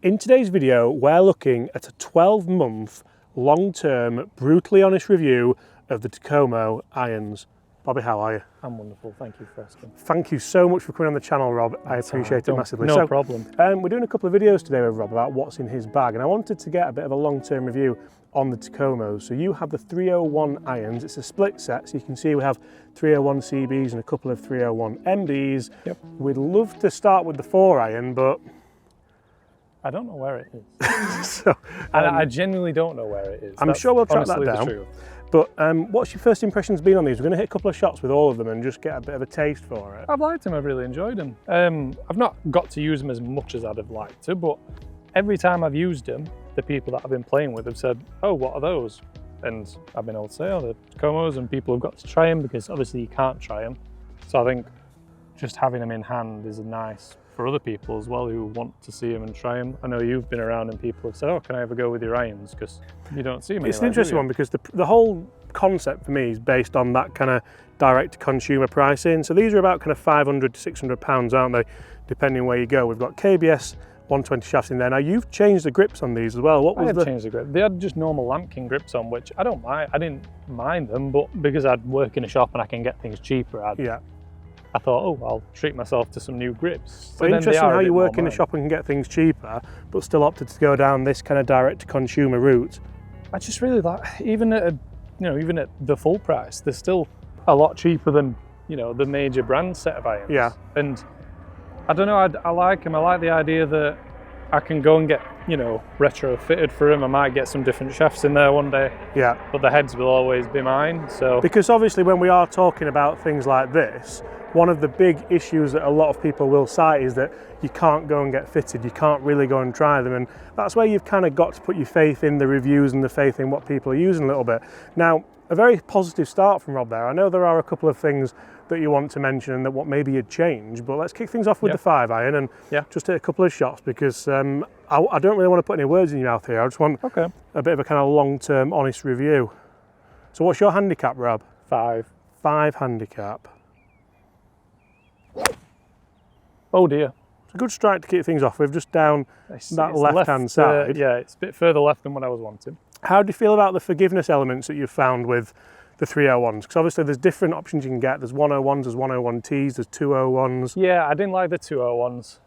In today's video, we're looking at a 12-month, long-term, brutally honest review of the Tacomo irons. Bobby, how are you? I'm wonderful, thank you for asking. Thank you so much for coming on the channel, Rob. I appreciate it massively. No problem. We're doing a couple of videos today with Rob about what's in his bag, and I wanted to get a bit of a long-term review on the Tacomos. So you have the 301 irons. It's a split set, so you can see we have 301 CBs and a couple of 301 MBs. Yep. We'd love to start with the 4 iron, but I don't know where it is. so, I genuinely don't know where it is. I'm sure we'll track that down. But what's your first impressions been on these? We're going to hit a couple of shots with all of them and just get a bit of a taste for it. I've liked them, I've really enjoyed them. I've not got to use them as much as I'd have liked to, but every time I've used them, the people that I've been playing with have said, oh, what are those? And I've been able to say, oh, they're Tacomos, and people have got to try them because obviously you can't try them. So I think just having them in hand is nice for other people as well who want to see them and try them. I know you've been around and people have said, oh, can I ever go with your irons? Because you don't see them. It's an interesting one because the whole concept for me is based on that kind of direct to consumer pricing. So these are about kind of 500 to 600 pounds, aren't they? Depending where you go. We've got KBS 120 shafts in there. Now you've changed the grips on these as well. What was changed the grip. They had just normal lambkin grips on, which I don't mind. I didn't mind them, but because I'd work in a shop and I can get things cheaper, I thought, oh, I'll treat myself to some new grips. So interesting how you work in a shop and can get things cheaper, but still opted to go down this kind of direct to consumer route. I just really like, even at the full price, they're still a lot cheaper than, the major brand set of irons. Yeah. And I don't know, I like them. I like the idea that I can go and get, retro fitted for them. I might get some different shafts in there one day. Yeah. But the heads will always be mine, so. Because obviously when we are talking about things like this, one of the big issues that a lot of people will cite is that you can't go and get fitted, you can't really go and try them, and that's where you've kind of got to put your faith in the reviews and the faith in what people are using a little bit. Now, a very positive start from Rob there. I know there are a couple of things that you want to mention and that what maybe you'd change, but let's kick things off with the 5 iron and just take a couple of shots because I don't really want to put any words in your mouth here. I just want a bit of a kind of long-term honest review. So what's your handicap, Rob? 5. 5 handicap. Oh dear. It's a good strike to kick things off with, just down that left-hand side. Yeah, it's a bit further left than what I was wanting. How do you feel about the forgiveness elements that you've found with the 301s? Because obviously there's different options you can get. There's 101s, there's 101Ts, there's 201s. Yeah, I didn't like the 201s.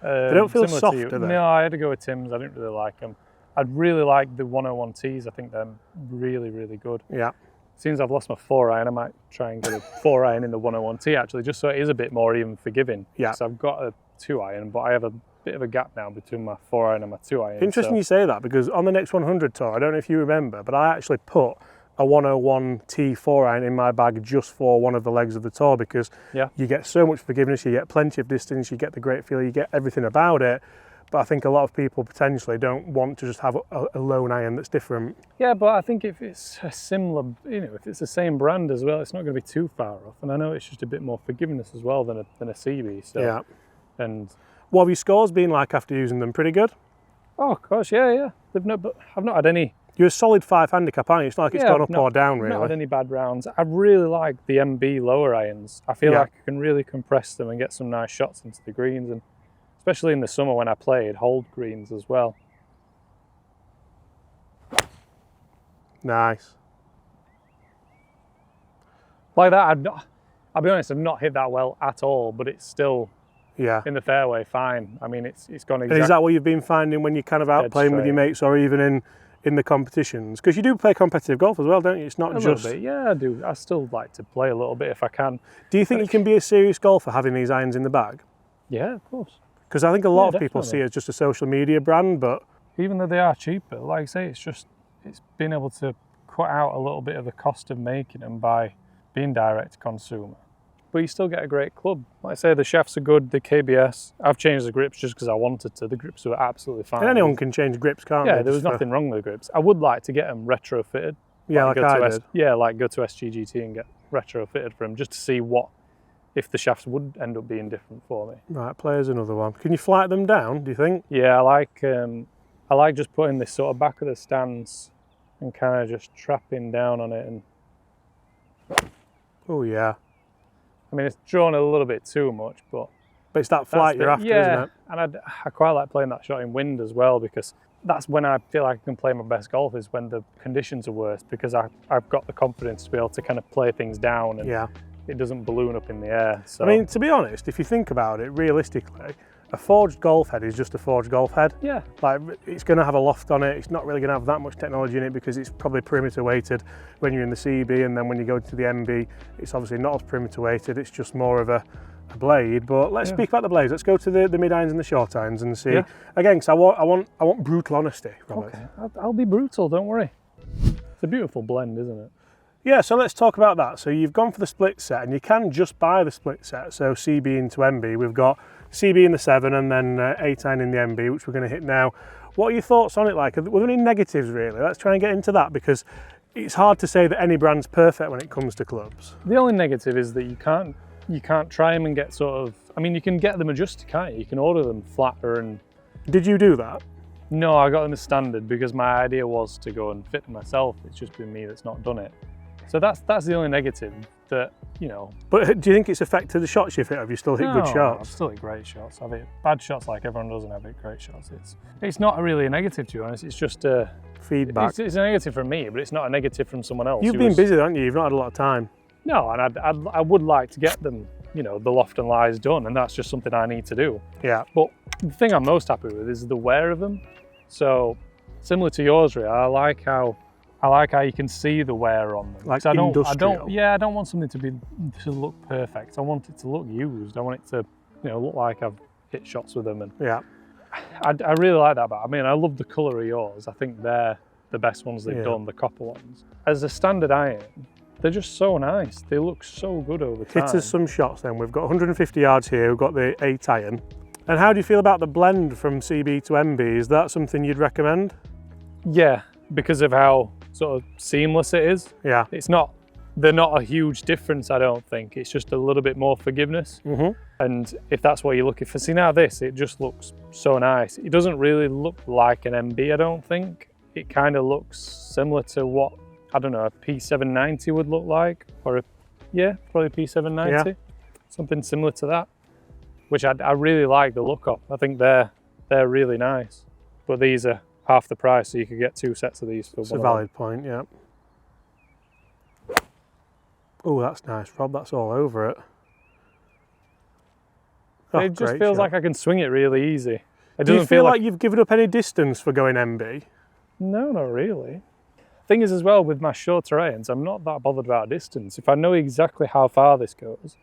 They don't feel soft, do they? No, I had to go with Tim's. I didn't really like them. I'd really like the 101Ts. I think they're really, really good. Yeah. Since I've lost my 4 iron, I might try and get a 4 iron in the 101T actually, just so it is a bit more even forgiving. Yeah. So I've got a 2 iron, but I have a bit of a gap now between my 4 iron and my 2 iron. Interesting you say that, because on the next 100 tour, I don't know if you remember, but I actually put a 101T 4 iron in my bag just for one of the legs of the tour, because you get so much forgiveness, you get plenty of distance, you get the great feel, you get everything about it. But I think a lot of people potentially don't want to just have a lone iron that's different. Yeah, but I think if it's a similar, if it's the same brand as well, it's not going to be too far off. And I know it's just a bit more forgiveness as well than a CB. So. Yeah. And what have your scores been like after using them? Pretty good? Oh gosh, yeah. I've not had any. You're a solid 5 handicap, aren't you? It's not like it's gone up or down, really. Not had any bad rounds. I really like the MB lower irons. I feel like I can really compress them and get some nice shots into the greens, and especially in the summer when I played, hold greens as well. Nice. Like that, I'll be honest, I've not hit that well at all, but it's still in the fairway fine. I mean, it's gone exactly. And is that what you've been finding when you're kind of out playing with your mates or even in the competitions? Because you do play competitive golf as well, don't you? It's not just... A little bit, yeah, I do. I still like to play a little bit if I can. Do you think you can be a serious golfer having these irons in the bag? Yeah, of course. Because I think a lot of people see it as just a social media brand, but... Even though they are cheaper, like I say, it's been able to cut out a little bit of the cost of making them by being direct to consumer. But you still get a great club. Like I say, the shafts are good, the KBS. I've changed the grips just because I wanted to. The grips were absolutely fine. And anyone can change grips, can't they? Yeah, there was nothing wrong with the grips. I would like to get them retrofitted. Yeah, like I did. Yeah, like go to SGGT and get retrofitted for them just to see if the shafts would end up being different for me. Right, player's another one. Can you flight them down, do you think? Yeah, I like just putting this sort of back of the stance and kind of just trapping down on it. And oh yeah. I mean, it's drawn a little bit too much, but But it's that flight you're after, isn't it? And I quite like playing that shot in wind as well, because that's when I feel like I can play my best golf, is when the conditions are worst, because I've got the confidence to be able to kind of play things down and it doesn't balloon up in the air. So I mean, to be honest, if you think about it realistically, a forged golf head is just a forged golf head. Yeah. Like, it's going to have a loft on it. It's not really going to have that much technology in it because it's probably perimeter weighted when you're in the CB, and then when you go to the MB, it's obviously not as perimeter weighted. It's just more of a blade. But let's speak about the blades. Let's go to the mid irons and the short irons and see. Again, because I want brutal honesty, Robert. Okay, I'll be brutal. Don't worry. It's a beautiful blend, isn't it? Yeah, so let's talk about that. So you've gone for the split set, and you can just buy the split set. So CB into MB, we've got CB in the 7 and then 8 iron in the MB, which we're going to hit now. What are your thoughts on it like? Were there any negatives really? Let's try and get into that, because it's hard to say that any brand's perfect when it comes to clubs. The only negative is that you can't try them and get sort of, I mean, you can get them adjusted, can't you? You can order them flatter and... Did you do that? No, I got them as standard because my idea was to go and fit them myself. It's just been me that's not done it. So that's the only negative, that, you know. But do you think it's affected the shots you've hit? Have you still hit good shots? I've still hit great shots. I've hit bad shots like everyone does, and I've hit great shots. It's not really a negative, to be honest. It's just a feedback. It's a negative from me, but it's not a negative from someone else. You've been busy, haven't you? You've not had a lot of time. No, and I would like to get them, you know, the loft and lies done, and that's just something I need to do. Yeah. But the thing I'm most happy with is the wear of them. So similar to yours, really, I like how you can see the wear on them. Like industrial. I don't want something to look perfect. I want it to look used. I want it to, you know, look like I've hit shots with them. And yeah, I really like that. But I mean, I love the colour of yours. I think they're the best ones they've done, the copper ones. As a standard iron, they're just so nice. They look so good over time. Hit us some shots then. We've got 150 yards here. We've got the 8 iron. And how do you feel about the blend from CB to MB? Is that something you'd recommend? Yeah, because of how sort of seamless it is. Yeah. They're not a huge difference, I don't think. It's just a little bit more forgiveness. And if that's what you're looking for, see now this, it just looks so nice. It doesn't really look like an MB, I don't think. It kind of looks similar to what, I don't know, a P790 would look like, or probably P790. Something similar to that, which I really like the look of. I think they're really nice, but these are half the price, so you could get 2 sets of these for It's a valid point, yeah. Oh, that's nice, Rob. That's all over it. Oh, it just feels like I can swing it really easy. Do you feel like you've given up any distance for going MB? No, not really. Thing is as well, with my shorter irons, I'm not that bothered about distance. If I know exactly how far this goes,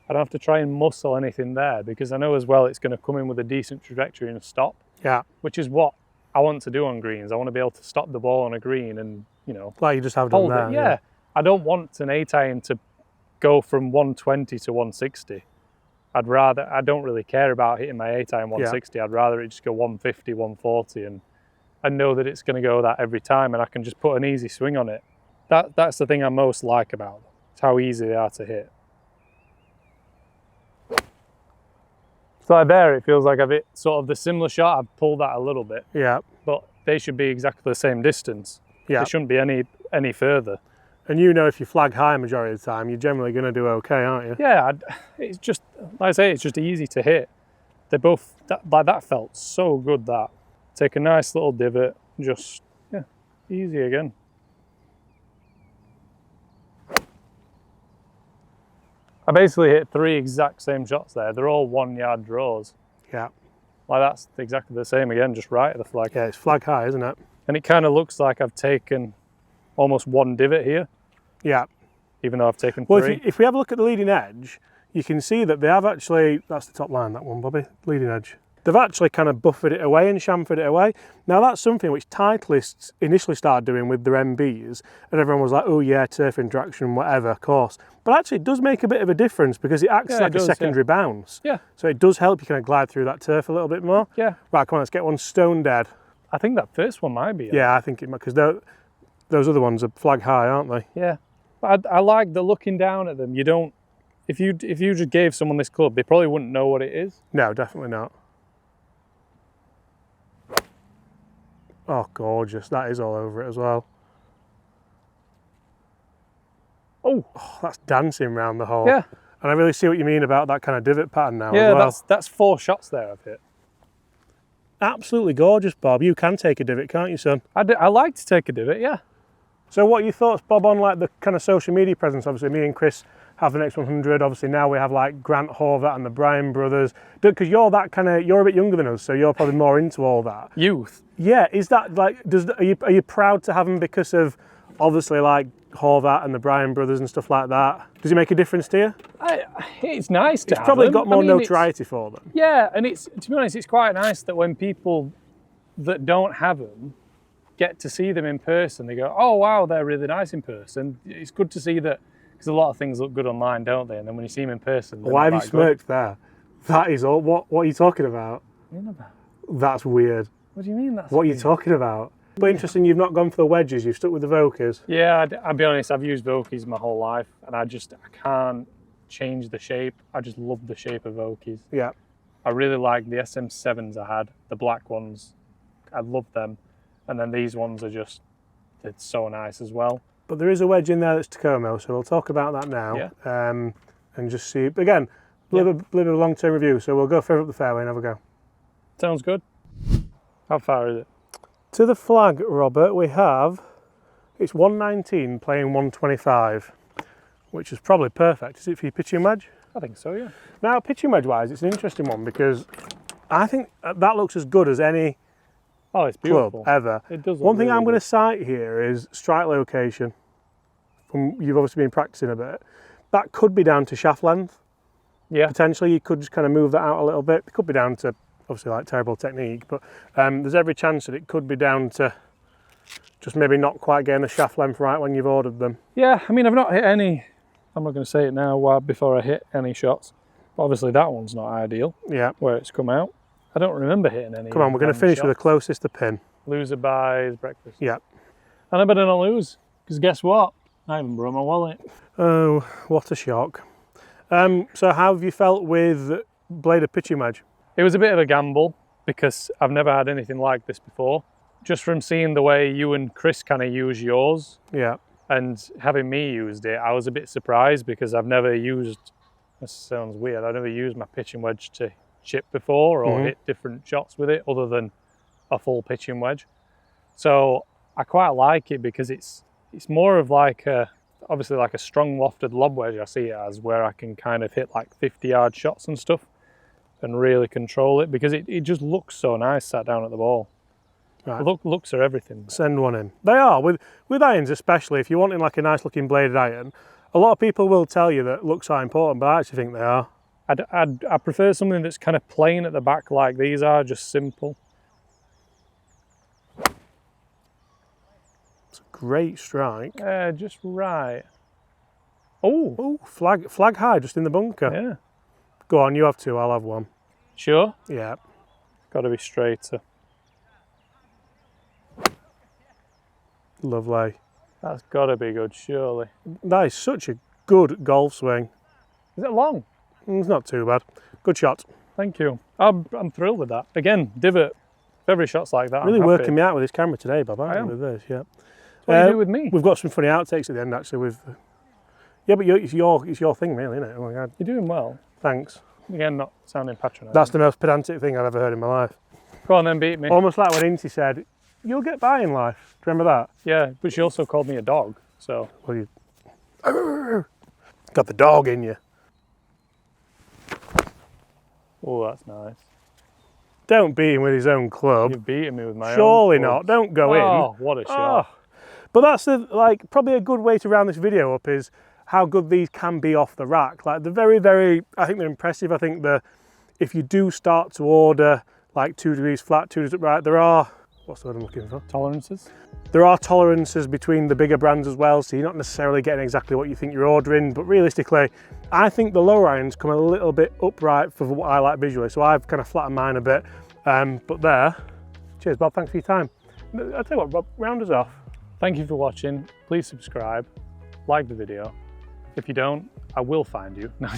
I don't have to try and muscle anything there, because I know as well it's going to come in with a decent trajectory and stop. Yeah. Which is what I want to do on greens. I want to be able to stop the ball on a green and, you know, like you just have done there. Yeah. I don't want an 8 iron to go from 120 to 160. I don't really care about hitting my 8 iron 160. I'd rather it just go 150, 140 and know that it's going to go that every time, and I can just put an easy swing on it. That's the thing I most like about them. It's how easy they are to hit. So like there, it feels like I've hit sort of the similar shot. I've pulled that a little bit. Yeah. But they should be exactly the same distance. Yeah. They shouldn't be any further. And you know, if you flag high majority of the time, you're generally going to do okay, aren't you? Yeah, it's just, like I say, it's just easy to hit. They both, that felt so good, that. Take a nice little divot, just, easy again. I basically hit 3 exact same shots there. They're all 1 yard draws. Yeah. Like that's exactly the same again, just right at the flag. Yeah, it's flag high, isn't it? And it kind of looks like I've taken almost 1 divot here. Yeah. Even though I've taken 3. Well, if we have a look at the leading edge, you can see that they have actually, that's the top line, that one, Bobby, leading edge. They've actually kind of buffered it away and chamfered it away. Now that's something which Titleists initially started doing with their MBs, and everyone was like, oh yeah, turf interaction, whatever, of course. But actually it does make a bit of a difference, because it acts like a secondary bounce. Yeah. So it does help you kind of glide through that turf a little bit more. Yeah. Right, come on, let's get one stone dead. I think that first one might be. Yeah, I think it might, because those other ones are flag high, aren't they? Yeah. But I like the looking down at them. You don't, if you just gave someone this club, they probably wouldn't know what it is. No, definitely not. Oh, gorgeous. That is all over it as well. Oh, that's dancing round the hole. Yeah. And I really see what you mean about that kind of divot pattern now Yeah, as well. that's 4 shots there I've hit. Absolutely gorgeous, Bob. You can take a divot, can't you, son? I like to take a divot, yeah. So what are your thoughts, Bob, on like the kind of social media presence? Obviously, me and Chris have the next 100. Obviously, now we have like Grant Horvath and the Bryan brothers. Because you're that kind of, you're a bit younger than us, so you're probably more into all that. Youth. Yeah, is that like, are you proud to have them because of obviously like Horvath and the Bryan brothers and stuff like that? Does it make a difference to you? It's nice to It's have probably them. got more I mean, notoriety for them. Yeah, and it's, to be honest, it's quite nice that when people that don't have them get to see them in person, they go, oh wow, they're really nice in person. It's good to see that, because a lot of things look good online, don't they? And then when you see them in person, Why have you smirked there? That is all. What are you talking about? What are you about? That's weird. What do you mean that's What are you weird? talking about? But interesting, you've not gone for the wedges, you've stuck with the Vokers. Yeah, I'll be honest, I've used Vokies my whole life, and I can't change the shape. I just love the shape of Vokies. Yeah. I really like the SM7s I had, the black ones. I love them. And then these ones are just, it's so nice as well. But there is a wedge in there that's Tacomo, so we'll talk about that now. Yeah. And just see, again, a little bit of a long-term review, so we'll go further up the fairway and have a go. Sounds good. How far is it? To the flag, Robert, we have, it's 119 playing 125, which is probably perfect. Is it for your pitching wedge? I think so, yeah. Now, pitching wedge-wise, it's an interesting one because I think that looks as good as any Oh, it's beautiful. club ever. It does. One thing really I'm going to good. cite here is strike location. You've obviously been practicing a bit. That could be down to shaft length. Yeah. Potentially, you could just kind of move that out a little bit. It could be down to obviously like terrible technique, but there's every chance that it could be down to just maybe not quite getting the shaft length right when you've ordered them. Yeah, I mean, I've not hit any, I'm not going to say it now before I hit any shots. But obviously that one's not ideal, Yeah. where it's come out. I don't remember hitting any. Come on, we're going to finish with the closest to pin. Loser buys breakfast. Yeah. And I better not lose, because guess what? I haven't brought my wallet. Oh, what a shock. So how have you felt with bladed pitching wedge? It was a bit of a gamble, because I've never had anything like this before. Just from seeing the way you and Chris kind of use yours, Yeah. and having me used it, I was a bit surprised, because I've never used, this sounds weird, I've never used my pitching wedge to chip before or hit different shots with it other than a full pitching wedge. So I quite like it because it's more of like obviously like a strong lofted lob wedge, I see it as, where I can kind of hit like 50-yard shots and stuff and really control it, because it just looks so nice sat down at the ball. Right. Looks are everything. Send one in. They are, with irons especially, if you're wanting like a nice looking bladed iron, a lot of people will tell you that looks are important, but I actually think they are. I prefer something that's kind of plain at the back like these are, just simple. It's a great strike. Just right. Oh, Oh, flag high just in the bunker. yeah. Go on, you have two, I'll have one. Sure? Yeah. Got to be straighter. Lovely. That's got to be good, surely. That is such a good golf swing. Is it long? It's not too bad. Good shot. Thank you. I'm thrilled with that. Again, divot. Every shot's like that. Really I'm happy. working me out with this camera today, Bob, aren't I you, am. with this? Yeah. What do you do with me? We've got some funny outtakes at the end, actually. With yeah, but it's your thing, really, isn't it? Oh my God. You're doing well. Thanks. Again, not sounding patronising. That's the most pedantic thing I've ever heard in my life. Go on then, beat me. Almost like when Inti said, "You'll get by in life." Do you remember that? Yeah, but she also called me a dog, so. Well, you got the dog in you. Oh, that's nice. Don't beat him with his own club. You've beaten me with my own. Surely club. not. Don't go in. Oh, what a shot. Oh. But that's probably a good way to round this video up is how good these can be off the rack. Like they're very, very, I think they're impressive. I think if you do start to order like 2 degrees flat, 2 degrees upright, there are, what's the word I'm looking for? Tolerances? There are tolerances between the bigger brands as well, so you're not necessarily getting exactly what you think you're ordering, but realistically, I think the lower irons come a little bit upright for what I like visually, so I've kind of flattened mine a bit. But there, cheers Bob, thanks for your time. I'll tell you what, Bob, round us off. Thank you for watching. Please subscribe, like the video. If you don't, I will find you. No,